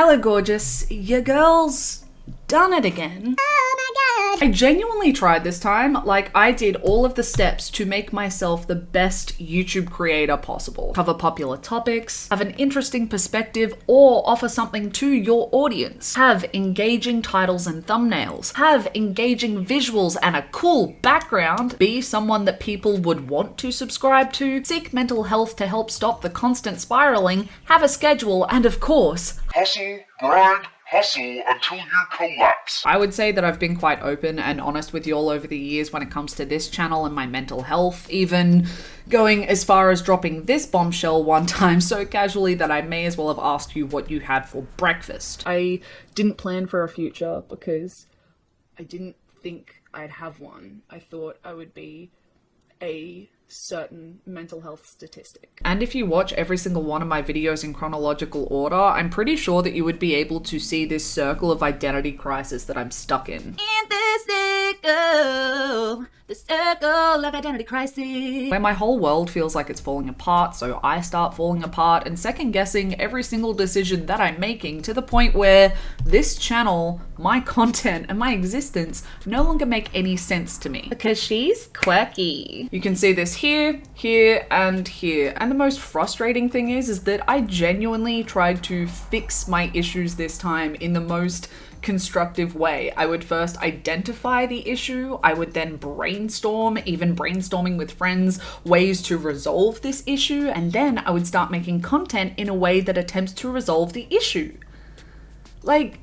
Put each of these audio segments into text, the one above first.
Hello gorgeous, your girl's done it again. Oh my god. I genuinely tried this time. Like, I did all of the steps to make myself the best YouTube creator possible. Cover popular topics, have an interesting perspective, or offer something to your audience. Have engaging titles and thumbnails. Have engaging visuals and a cool background. Be someone that people would want to subscribe to. Seek mental health to help stop the constant spiraling. Have a schedule, and of course, hustle, grind, hustle until you collapse. I would say that I've been quite open and honest with you all over the years when it comes to this channel and my mental health, even going as far as dropping this bombshell one time so casually that I may as well have asked you what you had for breakfast. I didn't plan for a future because I didn't think I'd have one. I thought I would be a certain mental health statistic. And if you watch every single one of my videos in chronological order, I'm pretty sure that you would be able to see this circle of identity crisis that I'm stuck in. In the circle of identity crisis. Where my whole world feels like it's falling apart, so I start falling apart and second guessing every single decision that I'm making to the point where this channel, my content, and my existence no longer make any sense to me. Because she's quirky. You can see this here, here, and here. And the most frustrating thing is that I genuinely tried to fix my issues this time in the most constructive way. I would first identify the issue, I would then brainstorm, even brainstorming with friends, ways to resolve this issue, and then I would start making content in a way that attempts to resolve the issue. Like,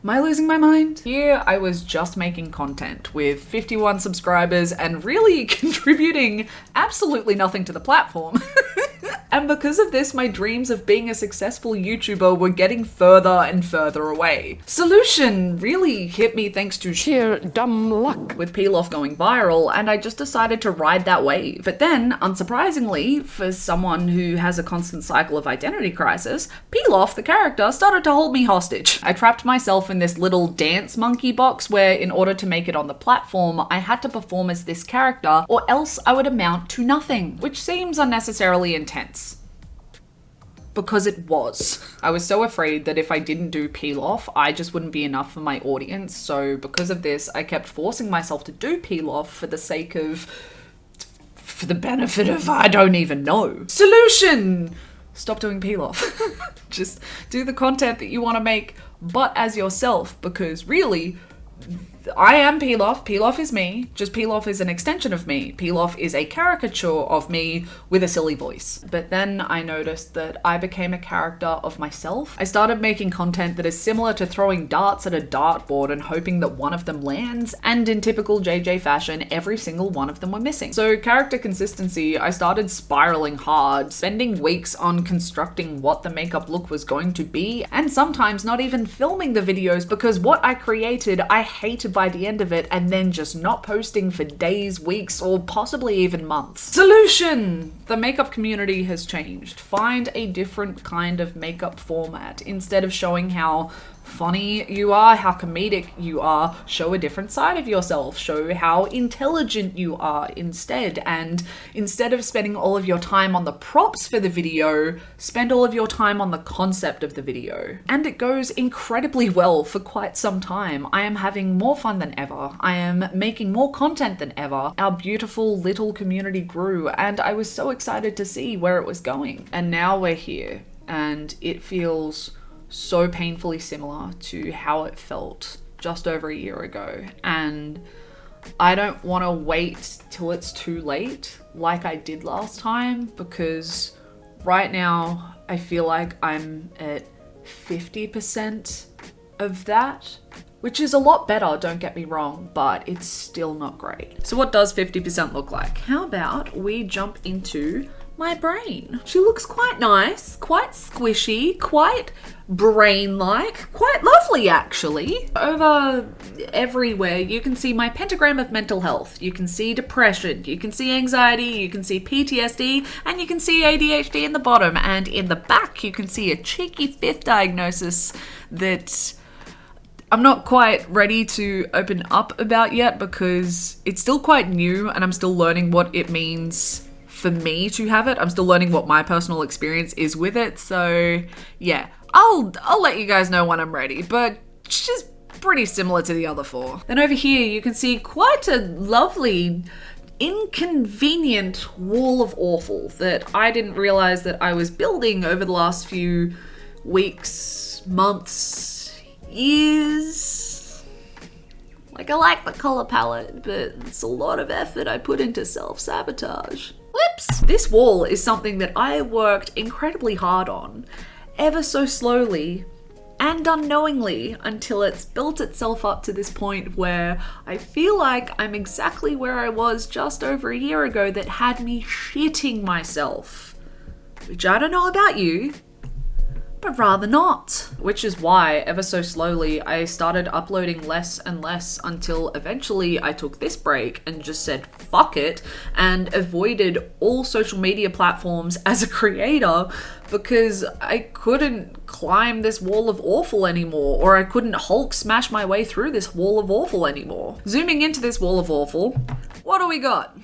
am I losing my mind? Here I was just making content with 51 subscribers and really contributing absolutely nothing to the platform. And because of this, my dreams of being a successful YouTuber were getting further and further away. Solution really hit me thanks to sheer dumb luck with Peel Off going viral, and I just decided to ride that wave. But then, unsurprisingly, for someone who has a constant cycle of identity crisis, Peel Off, the character, started to hold me hostage. I trapped myself in this little dance monkey box where, in order to make it on the platform, I had to perform as this character, or else I would amount to nothing, which seems unnecessarily intense. Because it was. I was so afraid that if I didn't do Peel Off, I just wouldn't be enough for my audience. So because of this, I kept forcing myself to do Peel Off for the sake of, for the benefit of, I don't even know. Solution! Stop doing Peel Off. Just do the content that you want to make, but as yourself, because really, I am Peel Off. Peel Off is me. Just Peel Off is an extension of me. Peel Off is a caricature of me with a silly voice. But then I noticed that I became a character of myself. I started making content that is similar to throwing darts at a dartboard and hoping that one of them lands, and in typical JJ fashion, every single one of them were missing. So character consistency, I started spiraling hard, spending weeks on constructing what the makeup look was going to be, and sometimes not even filming the videos because what I created, I hated by the end of it, and then just not posting for days, weeks, or possibly even months. Solution! The makeup community has changed. Find a different kind of makeup format. Instead of showing how funny you are, how comedic you are, show a different side of yourself. Show how intelligent you are instead. And instead of spending all of your time on the props for the video, spend all of your time on the concept of the video. And it goes incredibly well for quite some time. I am having more fun than ever. I am making more content than ever. Our beautiful little community grew, and I was so excited to see where it was going. And now we're here, and it feels so painfully similar to how it felt just over a year ago. And I don't want to wait till it's too late like I did last time, because right now I feel like I'm at 50% of that, which is a lot better, don't get me wrong, but it's still not great. So what does 50% look like? How about we jump into my brain? She looks quite nice, quite squishy, quite brain-like, quite lovely actually. Over everywhere you can see my pentagram of mental health. You can see depression, you can see anxiety, you can see PTSD, and you can see ADHD in the bottom. And in the back you can see a cheeky fifth diagnosis that I'm not quite ready to open up about yet because it's still quite new and I'm still learning what it means for me to have it. I'm still learning what my personal experience is with it. So yeah, I'll let you guys know when I'm ready, but she's pretty similar to the other 4. Then over here, you can see quite a lovely, inconvenient wall of awful that I didn't realize that I was building over the last few weeks, months, years. Like, I like the color palette, but it's a lot of effort I put into self-sabotage. Whoops! This wall is something that I worked incredibly hard on, ever so slowly and unknowingly, until it's built itself up to this point where I feel like I'm exactly where I was just over a year ago that had me shitting myself. Which I don't know about you, but rather not. Which is why, ever so slowly, I started uploading less and less until eventually I took this break and just said fuck it and avoided all social media platforms as a creator because I couldn't climb this wall of awful anymore, or I couldn't Hulk smash my way through this wall of awful anymore. Zooming into this wall of awful, what do we got?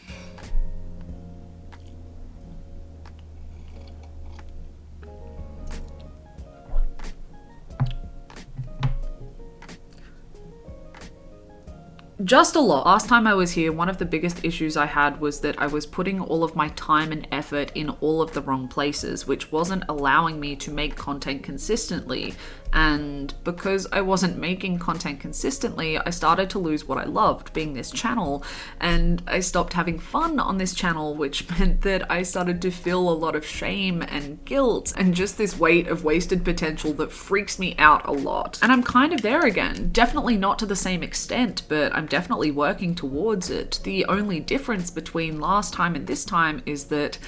Just a lot. Last time I was here, one of the biggest issues I had was that I was putting all of my time and effort in all of the wrong places, which wasn't allowing me to make content consistently. And because I wasn't making content consistently, I started to lose what I loved, being this channel, and I stopped having fun on this channel, which meant that I started to feel a lot of shame and guilt and just this weight of wasted potential that freaks me out a lot. And I'm kind of there again. Definitely not to the same extent, but I'm definitely working towards it. The only difference between last time and this time is that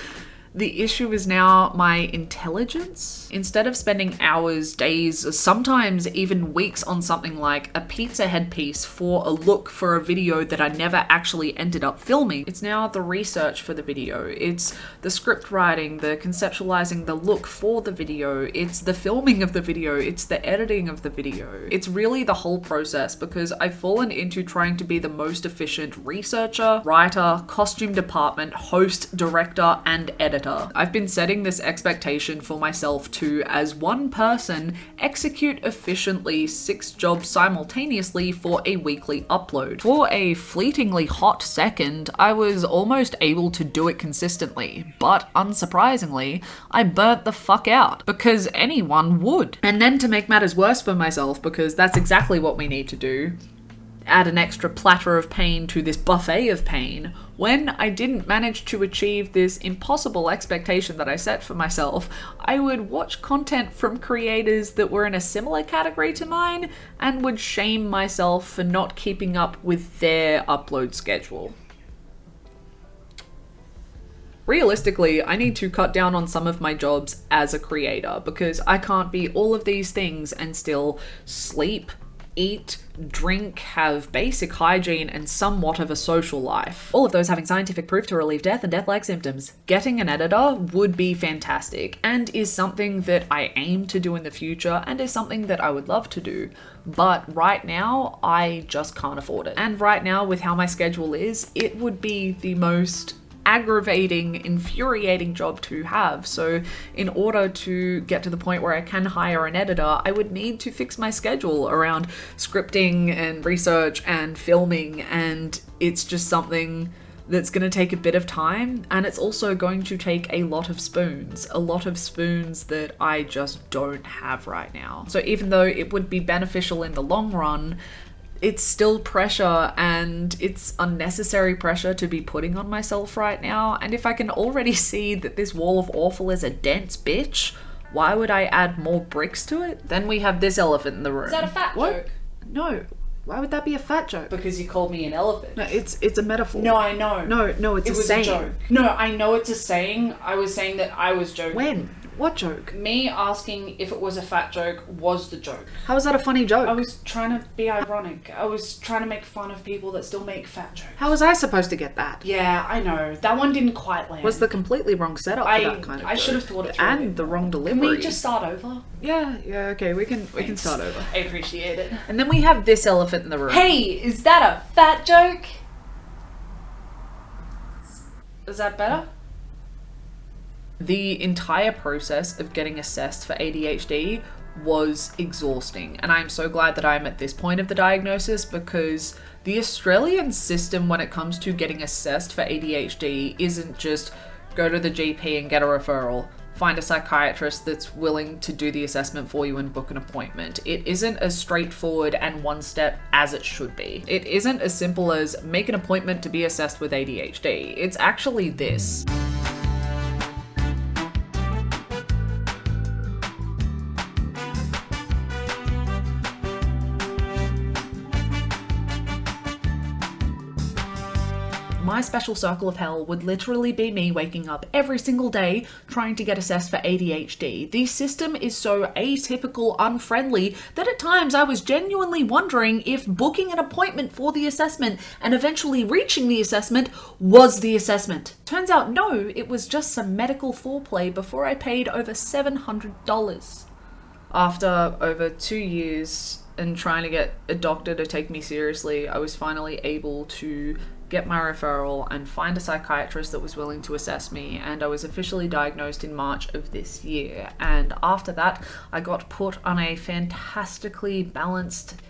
the issue is now my intelligence. Instead of spending hours, days, sometimes even weeks on something like a pizza head piece for a look for a video that I never actually ended up filming, it's now the research for the video, it's the script writing, the conceptualizing the look for the video, it's the filming of the video, it's the editing of the video. It's really the whole process because I've fallen into trying to be the most efficient researcher, writer, costume department, host, director, and editor. I've been setting this expectation for myself to, as one person, execute efficiently 6 jobs simultaneously for a weekly upload. For a fleetingly hot second, I was almost able to do it consistently, but unsurprisingly, I burnt the fuck out, because anyone would. And then to make matters worse for myself, because that's exactly what we need to do, add an extra platter of pain to this buffet of pain, when I didn't manage to achieve this impossible expectation that I set for myself, I would watch content from creators that were in a similar category to mine and would shame myself for not keeping up with their upload schedule. Realistically, I need to cut down on some of my jobs as a creator because I can't be all of these things and still sleep, eat, drink, have basic hygiene, and somewhat of a social life. All of those having scientific proof to relieve death and death-like symptoms. Getting an editor would be fantastic and is something that I aim to do in the future and is something that I would love to do. But right now, I just can't afford it. And right now, with how my schedule is, it would be the most aggravating, infuriating job to have. So in order to get to the point where I can hire an editor, I would need to fix my schedule around scripting and research and filming, and it's just something that's going to take a bit of time, and it's also going to take a lot of spoons that I just don't have right now. So even though it would be beneficial in the long run, it's still pressure, and it's unnecessary pressure to be putting on myself right now. And if I can already see that this wall of awful is a dense bitch, why would I add more bricks to it? Then we have this elephant in the room. Is that a fat joke? No. Why would that be a fat joke? Because you called me an elephant. No, it's a metaphor. No, I know. No, it's It a was saying. a joke. No, I know it's a saying. I was saying that I was joking. When? What joke? Me asking if it was a fat joke was the joke. How is that a funny joke? I was trying to be ironic. I was trying to make fun of people that still make fat jokes. How was I supposed to get that? Yeah, I know. That one didn't quite land. Was the completely wrong setup for that kind of I joke. should have thought it through. And the wrong delivery. Can we just start over? Yeah, okay, we can start over. I appreciate it. And then we have this elephant in the room. Hey, is that a fat joke? Is that better? The entire process of getting assessed for ADHD was exhausting, and I'm so glad that I'm at this point of the diagnosis, because the Australian system when it comes to getting assessed for ADHD isn't just go to the GP and get a referral, find a psychiatrist that's willing to do the assessment for you and book an appointment. It isn't as straightforward and one step as it should be. It isn't as simple as make an appointment to be assessed with ADHD. It's actually this. My special circle of hell would literally be me waking up every single day trying to get assessed for ADHD. The system is so atypical, unfriendly, that at times I was genuinely wondering if booking an appointment for the assessment and eventually reaching the assessment was the assessment. Turns out no, it was just some medical foreplay before I paid over $700. After over 2 years and trying to get a doctor to take me seriously, I was finally able to get my referral and find a psychiatrist that was willing to assess me, and I was officially diagnosed in March of this year. And after that, I got put on a fantastically balanced,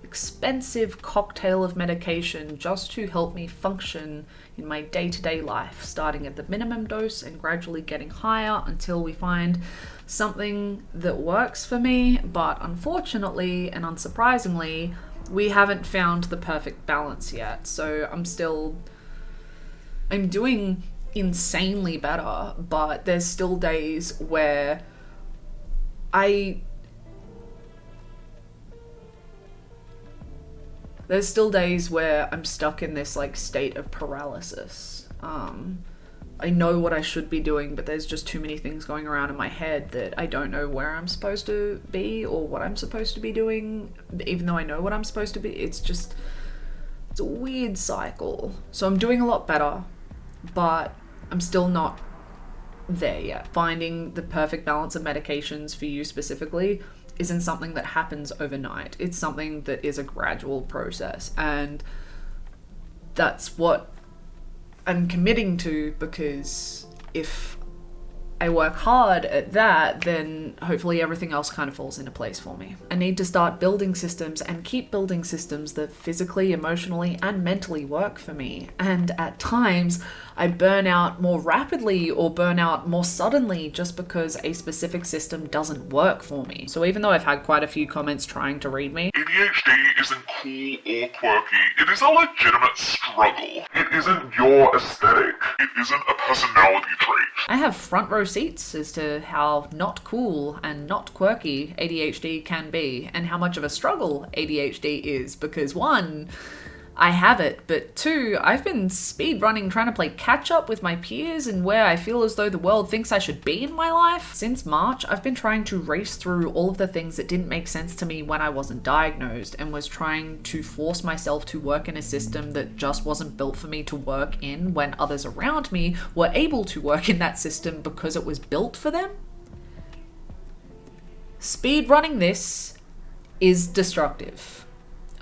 expensive cocktail of medication just to help me function in my day-to-day life, starting at the minimum dose and gradually getting higher until we find something that works for me. But unfortunately and unsurprisingly, we haven't found the perfect balance yet. So I'm doing insanely better, but there's still days where I'm stuck in this like state of paralysis. I know what I should be doing, but there's just too many things going around in my head that I don't know where I'm supposed to be or what I'm supposed to be doing, even though I know what I'm supposed to be. It's a weird cycle. So I'm doing a lot better, but I'm still not there yet. Finding the perfect balance of medications for you specifically isn't something that happens overnight. It's something that is a gradual process, and that's what I'm committing to, because if I work hard at that, then hopefully everything else kind of falls into place for me. I need to start building systems and keep building systems that physically, emotionally, and mentally work for me. And at times, I burn out more rapidly or burn out more suddenly just because a specific system doesn't work for me. So even though I've had quite a few comments trying to read me, ADHD isn't cool or quirky. It is a legitimate struggle. It isn't your aesthetic. It isn't a personality trait. I have front row seats as to how not cool and not quirky ADHD can be, and how much of a struggle ADHD is, because one, I have it, but two, I've been speed running trying to play catch up with my peers and where I feel as though the world thinks I should be in my life. Since March, I've been trying to race through all of the things that didn't make sense to me when I wasn't diagnosed, and was trying to force myself to work in a system that just wasn't built for me to work in when others around me were able to work in that system because it was built for them. Speed running this is destructive.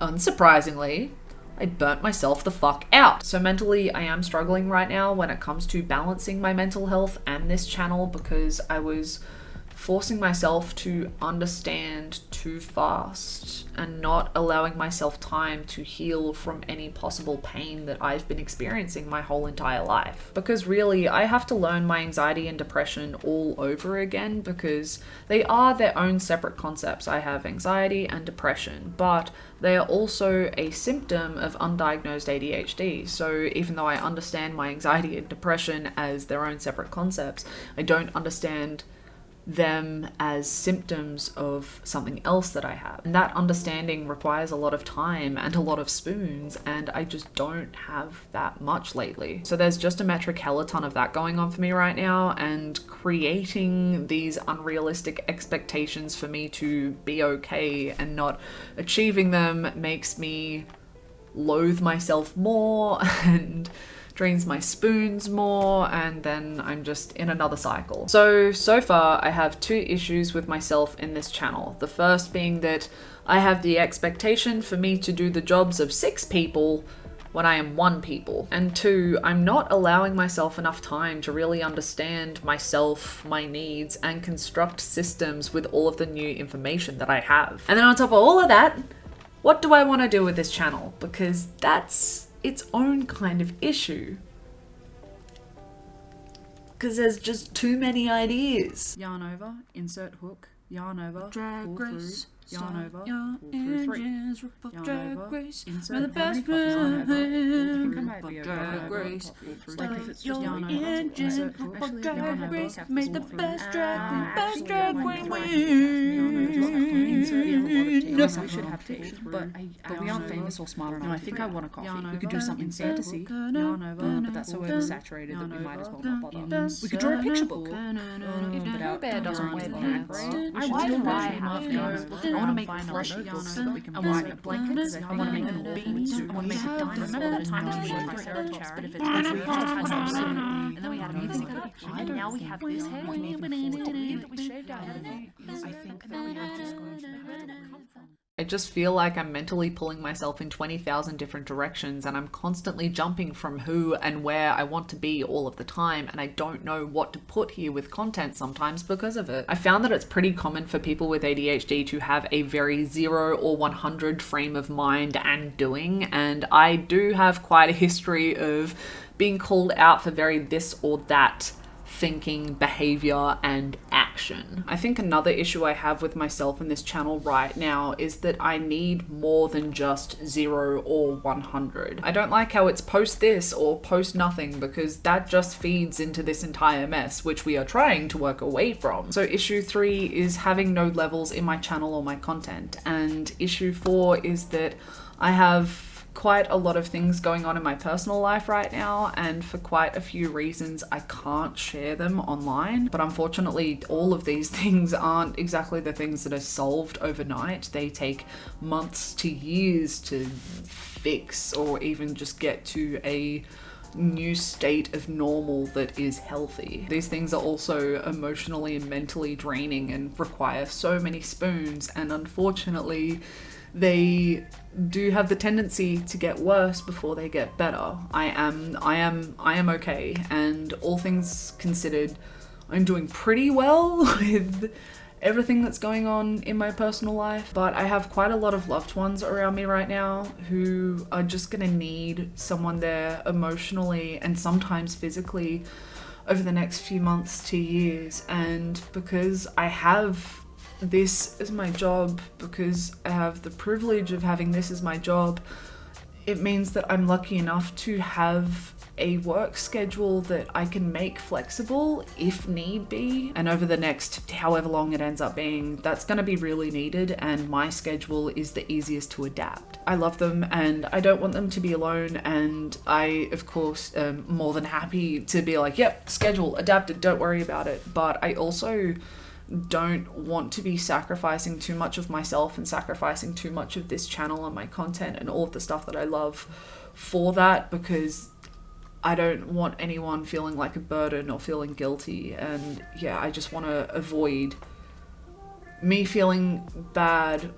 Unsurprisingly, I burnt myself the fuck out. So mentally, I am struggling right now when it comes to balancing my mental health and this channel, because I was forcing myself to understand too fast and not allowing myself time to heal from any possible pain that I've been experiencing my whole entire life. Because really, I have to learn my anxiety and depression all over again, because they are their own separate concepts. I have anxiety and depression, but they are also a symptom of undiagnosed ADHD. So even though I understand my anxiety and depression as their own separate concepts, I don't understand them as symptoms of something else that I have. And that understanding requires a lot of time and a lot of spoons, and I just don't have that much lately. So there's just a metric hella ton of that going on for me right now, and creating these unrealistic expectations for me to be okay and not achieving them makes me loathe myself more and drains my spoons more, and then I'm just in another cycle. So far I have two issues with myself in this channel. The first being that I have the expectation for me to do the jobs of 6 people when I am 1 people. And 2, I'm not allowing myself enough time to really understand myself, my needs, and construct systems with all of the new information that I have. And then on top of all of that, what do I want to do with this channel? Because that's its own kind of issue. Because there's just too many ideas. Yarn over, insert hook, yarn over, Drag race, yarn over, your pull through 3. engines, rip up Yarn drag over, race, insert we're the how many best copies yarn over, pull friends. through, Might be a drag drag race, race, pull through. start Like if it's just your yarn over, engines, insert hook, rip up yarn drag over, race, pull make the through. best drag, Actually, drag it might queen be win. Yes, we should have fiction, but we aren't famous or smart enough. No, I think I want a coffee. We could do something fantasy, but that's so oversaturated that we might as well not bother. We could draw a picture book. If But Bear doesn't wear black, I want to buy I want to make plushy notebooks and white blankets. I want to make little beans. I want to make a diamond. Remember the time we went to Triceratops, but if it's we just had some soup, and then we had music, and now we have this head that we shaved our head. I think that we are just going to have to come from. I just feel like I'm mentally pulling myself in 20,000 different directions, and I'm constantly jumping from who and where I want to be all of the time, and I don't know what to put here with content sometimes because of it. I found that it's pretty common for people with ADHD to have a very 0 or 100 frame of mind and doing, and I do have quite a history of being called out for very this or that thinking, behavior, and action. I think another issue I have with myself in this channel right now is that I need more than just 0 or 100. I don't like how it's post this or post nothing, because that just feeds into this entire mess, which we are trying to work away from. So issue 3 is having no levels in my channel or my content, and issue 4 is that I have quite a lot of things going on in my personal life right now, and for quite a few reasons I can't share them online. But unfortunately, all of these things aren't exactly the things that are solved overnight. They take months to years to fix, or even just get to a new state of normal that is healthy. These things are also emotionally and mentally draining and require so many spoons, and unfortunately they do have the tendency to get worse before they get better. I am okay, and all things considered, I'm doing pretty well with everything that's going on in my personal life, but I have quite a lot of loved ones around me right now who are just gonna need someone there emotionally and sometimes physically over the next few months to years. And because I have this as my job, because I have the privilege of having this as my job, it means that I'm lucky enough to have a work schedule that I can make flexible if need be. And over the next however long it ends up being, that's going to be really needed, and my schedule is the easiest to adapt. I love them and I don't want them to be alone, and I of course am more than happy to be like, yep, schedule adapted, don't worry about it. But I also don't want to be sacrificing too much of myself and sacrificing too much of this channel and my content and all of the stuff that I love for that, because I don't want anyone feeling like a burden or feeling guilty. And yeah, I just want to avoid me feeling bad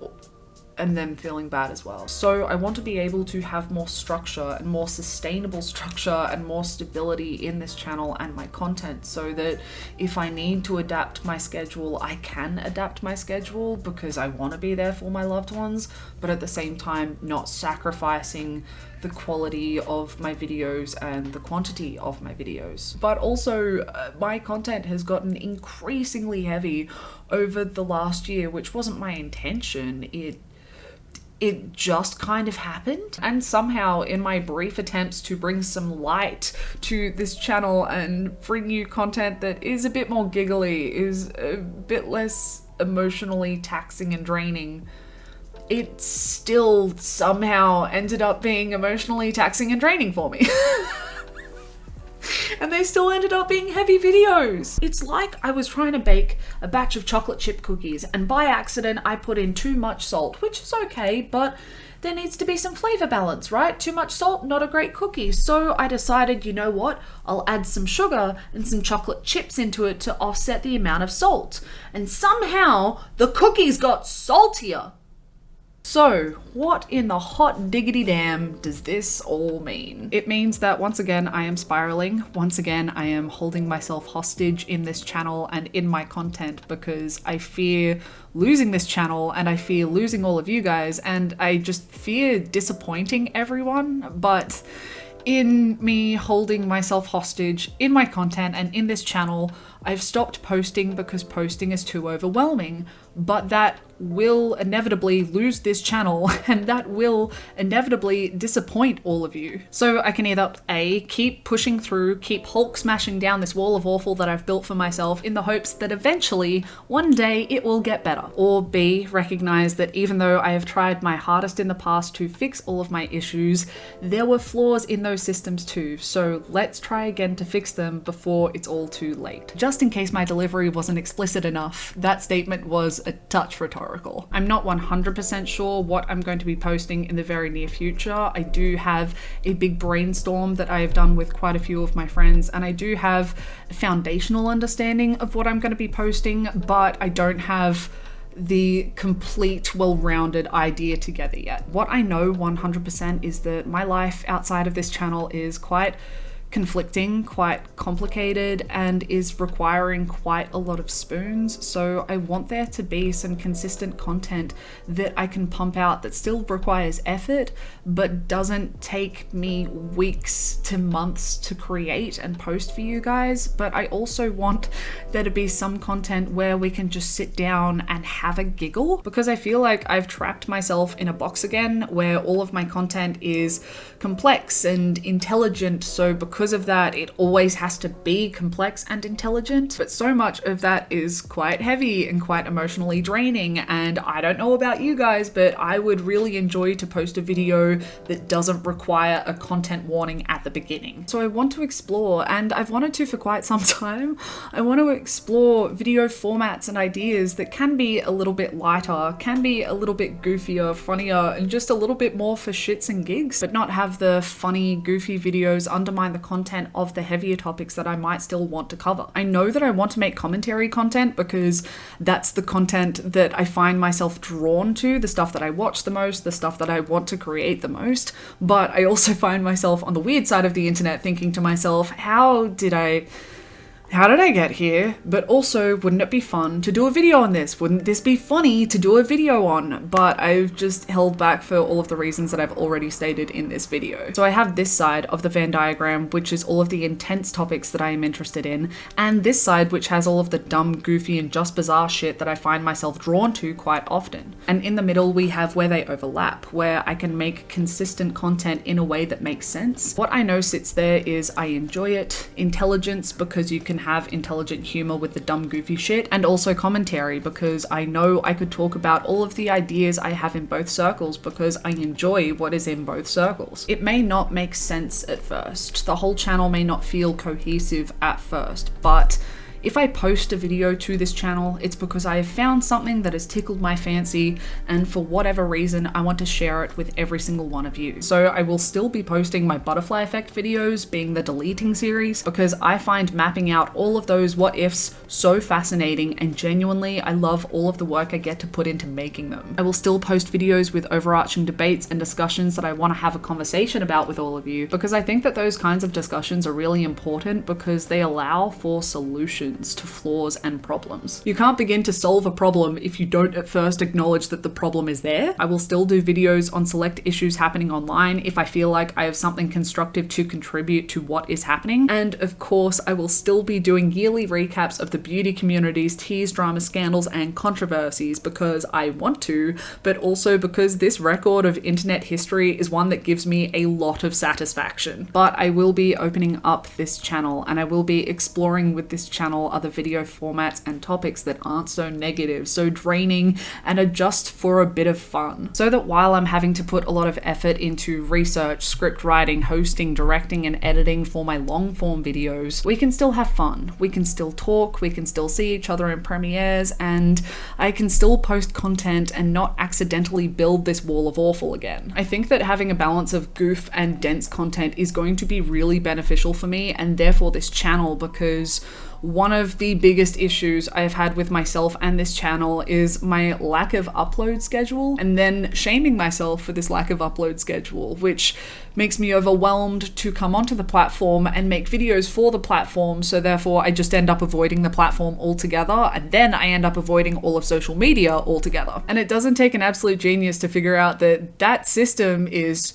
and them feeling bad as well. So I want to be able to have more structure and more sustainable structure and more stability in this channel and my content, so that if I need to adapt my schedule, I can adapt my schedule, because I want to be there for my loved ones, but at the same time not sacrificing the quality of my videos and the quantity of my videos. But also my content has gotten increasingly heavy over the last year, which wasn't my intention. It just kind of happened. And somehow in my brief attempts to bring some light to this channel and bring you content that is a bit more giggly, is a bit less emotionally taxing and draining, it still somehow ended up being emotionally taxing and draining for me. And they still ended up being heavy videos. It's like I was trying to bake a batch of chocolate chip cookies, and by accident I put in too much salt, which is okay, but there needs to be some flavor balance, right? Too much salt, not a great cookie. So I decided, you know what? I'll add some sugar and some chocolate chips into it to offset the amount of salt. And somehow the cookies got saltier. So, what in the hot diggity damn does this all mean? It means that once again I am spiraling. Once again I am holding myself hostage in this channel and in my content because I fear losing this channel and I fear losing all of you guys and I just fear disappointing everyone. But in me holding myself hostage in my content and in this channel, I've stopped posting because posting is too overwhelming, but that will inevitably lose this channel and that will inevitably disappoint all of you. So I can either A, keep pushing through, keep Hulk smashing down this wall of awful that I've built for myself in the hopes that eventually, one day, it will get better. Or B, recognize that even though I have tried my hardest in the past to fix all of my issues, there were flaws in those systems too. So let's try again to fix them before it's all too late. Just in case my delivery wasn't explicit enough, that statement was a touch rhetorical. I'm not 100% sure what I'm going to be posting in the very near future. I do have a big brainstorm that I have done with quite a few of my friends, and I do have a foundational understanding of what I'm going to be posting, but I don't have the complete, well-rounded idea together yet. What I know 100% is that my life outside of this channel is quite conflicting, quite complicated, and is requiring quite a lot of spoons. So I want there to be some consistent content that I can pump out that still requires effort, but doesn't take me weeks to months to create and post for you guys. But I also want there to be some content where we can just sit down and have a giggle, because I feel like I've trapped myself in a box again where all of my content is complex and intelligent. So because of that, it always has to be complex and intelligent, but so much of that is quite heavy and quite emotionally draining. And I don't know about you guys, but I would really enjoy to post a video that doesn't require a content warning at the beginning. So I want to explore, and I've wanted to for quite some time, I want to explore video formats and ideas that can be a little bit lighter, can be a little bit goofier, funnier, and just a little bit more for shits and gigs, but not have the funny, goofy videos undermine the content of the heavier topics that I might still want to cover. I know that I want to make commentary content because that's the content that I find myself drawn to, the stuff that I watch the most, the stuff that I want to create the most, but I also find myself on the weird side of the internet thinking to myself, how did I get here? But also, wouldn't it be fun to do a video on this? Wouldn't this be funny to do a video on? But I've just held back for all of the reasons that I've already stated in this video. So I have this side of the Venn diagram, which is all of the intense topics that I am interested in, and this side, which has all of the dumb, goofy, and just bizarre shit that I find myself drawn to quite often. And in the middle, we have where they overlap, where I can make consistent content in a way that makes sense. What I know sits there is I enjoy it, intelligence, because you can have intelligent humor with the dumb goofy shit, and also commentary because I know I could talk about all of the ideas I have in both circles because I enjoy what is in both circles. It may not make sense at first. The whole channel may not feel cohesive at first, but if I post a video to this channel, it's because I have found something that has tickled my fancy, and for whatever reason, I want to share it with every single one of you. So I will still be posting my butterfly effect videos, being the deleting series, because I find mapping out all of those what ifs so fascinating, and genuinely, I love all of the work I get to put into making them. I will still post videos with overarching debates and discussions that I want to have a conversation about with all of you, because I think that those kinds of discussions are really important because they allow for solutions to flaws and problems. You can't begin to solve a problem if you don't at first acknowledge that the problem is there. I will still do videos on select issues happening online if I feel like I have something constructive to contribute to what is happening. And of course, I will still be doing yearly recaps of the beauty community's tease, drama, scandals, and controversies because I want to, but also because this record of internet history is one that gives me a lot of satisfaction. But I will be opening up this channel, and I will be exploring with this channel other video formats and topics that aren't so negative, so draining, and are just for a bit of fun. So that while I'm having to put a lot of effort into research, script writing, hosting, directing, and editing for my long form videos, we can still have fun. We can still talk, we can still see each other in premieres, and I can still post content and not accidentally build this wall of awful again. I think that having a balance of goof and dense content is going to be really beneficial for me and therefore this channel, because one of the biggest issues I've had with myself and this channel is my lack of upload schedule, and then shaming myself for this lack of upload schedule, which makes me overwhelmed to come onto the platform and make videos for the platform, so therefore I just end up avoiding the platform altogether, and then I end up avoiding all of social media altogether. And it doesn't take an absolute genius to figure out that that system is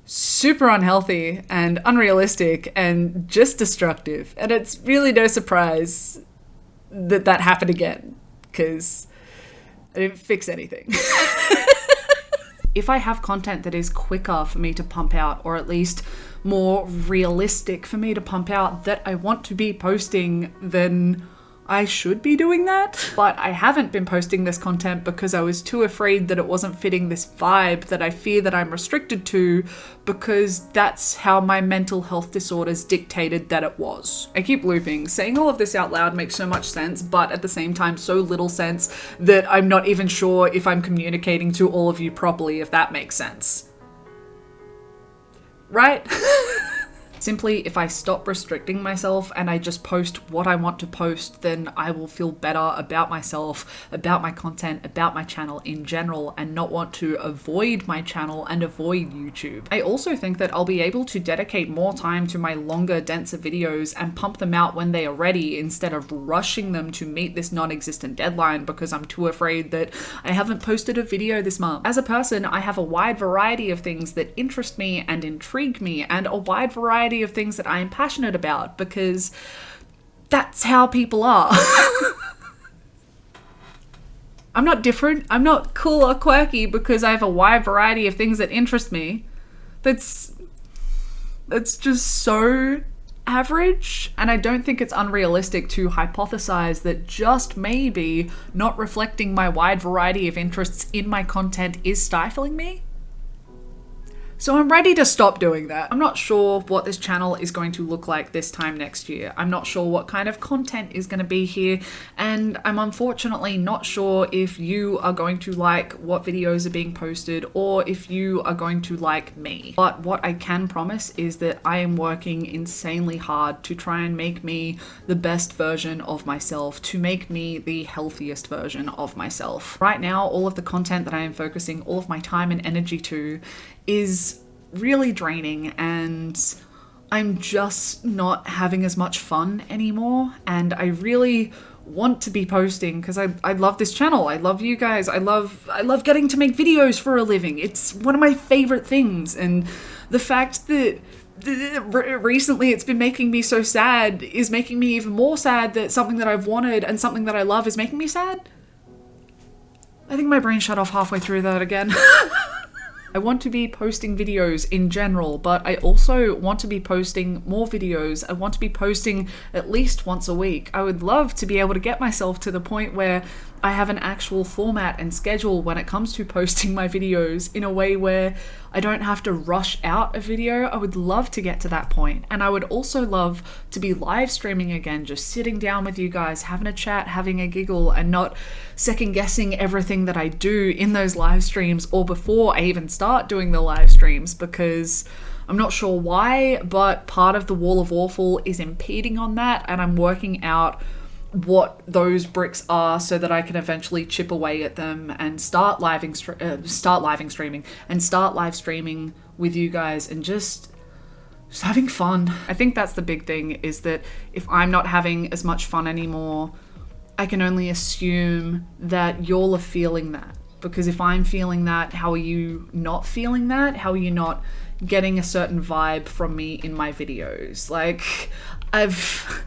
super unhealthy and unrealistic and just destructive. And it's really no surprise that that happened again, because I didn't fix anything. If I have content that is quicker for me to pump out, or at least more realistic for me to pump out, that I want to be posting, then I should be doing that. But I haven't been posting this content because I was too afraid that it wasn't fitting this vibe that I fear that I'm restricted to, because that's how my mental health disorders dictated that it was. I keep looping. Saying all of this out loud makes so much sense, but at the same time so little sense that I'm not even sure if I'm communicating to all of you properly, if that makes sense. Right? Simply, if I stop restricting myself and I just post what I want to post, then I will feel better about myself, about my content, about my channel in general, and not want to avoid my channel and avoid YouTube. I also think that I'll be able to dedicate more time to my longer, denser videos and pump them out when they are ready, instead of rushing them to meet this non-existent deadline because I'm too afraid that I haven't posted a video this month. As a person, I have a wide variety of things that interest me and intrigue me, and a wide variety of things that I am passionate about, because that's how people are. I'm not different. I'm not cool or quirky because I have a wide variety of things that interest me. That's just so average. And I don't think it's unrealistic to hypothesize that just maybe not reflecting my wide variety of interests in my content is stifling me. So I'm ready to stop doing that. I'm not sure what this channel is going to look like this time next year. I'm not sure what kind of content is going to be here, and I'm unfortunately not sure if you are going to like what videos are being posted or if you are going to like me. But what I can promise is that I am working insanely hard to try and make me the best version of myself, to make me the healthiest version of myself. Right now, all of the content that I am focusing all of my time and energy to is really draining, and I'm just not having as much fun anymore. And I really want to be posting because I love this channel. I love you guys. I love getting to make videos for a living. It's one of my favorite things. And the fact that recently it's been making me so sad is making me even more sad that something that I've wanted and something that I love is making me sad. I think my brain shut off halfway through that again. I want to be posting videos in general, but I also want to be posting more videos. I want to be posting at least once a week. I would love to be able to get myself to the point where I have an actual format and schedule when it comes to posting my videos, in a way where I don't have to rush out a video. I would love to get to that point. And I would also love to be live streaming again, just sitting down with you guys, having a chat, having a giggle, and not second guessing everything that I do in those live streams or before I even start doing the live streams, because I'm not sure why, but part of the wall of awful is impeding on that, and I'm working out what those bricks are so that I can eventually chip away at them and start live streaming with you guys and just having fun. I think that's the big thing, is that if I'm not having as much fun anymore, I can only assume that y'all are feeling that. Because if I'm feeling that, how are you not feeling that? How are you not getting a certain vibe from me in my videos? Like, I've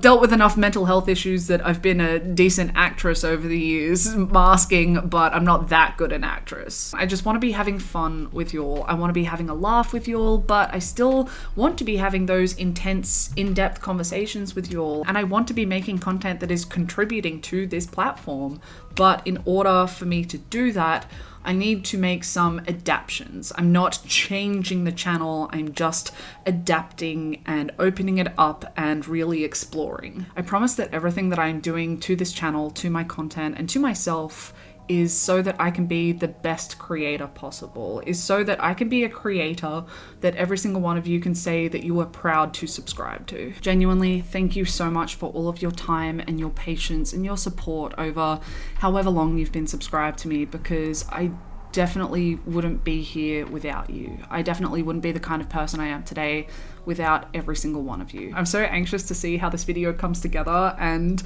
dealt with enough mental health issues that I've been a decent actress over the years, masking, but I'm not that good an actress. I just want to be having fun with y'all. I want to be having a laugh with y'all, but I still want to be having those intense, in-depth conversations with y'all. And I want to be making content that is contributing to this platform. But in order for me to do that, I need to make some adaptations. I'm not changing the channel, I'm just adapting and opening it up and really exploring. I promise that everything that I'm doing to this channel, to my content, and to myself is so that I can be the best creator possible, is so that I can be a creator that every single one of you can say that you are proud to subscribe to. Genuinely, thank you so much for all of your time and your patience and your support over however long you've been subscribed to me, because I definitely wouldn't be here without you. I definitely wouldn't be the kind of person I am today without every single one of you. I'm so anxious to see how this video comes together, and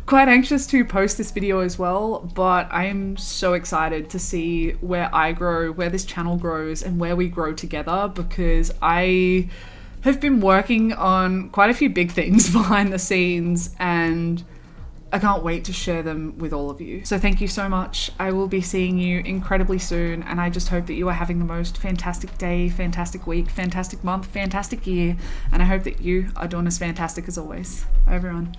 quite anxious to post this video as well, but I am so excited to see where I grow, where this channel grows, and where we grow together, because I have been working on quite a few big things behind the scenes, and I can't wait to share them with all of you. So thank you so much. I will be seeing you incredibly soon, and I just hope that you are having the most fantastic day, fantastic week, fantastic month, fantastic year, and I hope that you are doing as fantastic as always. Bye everyone.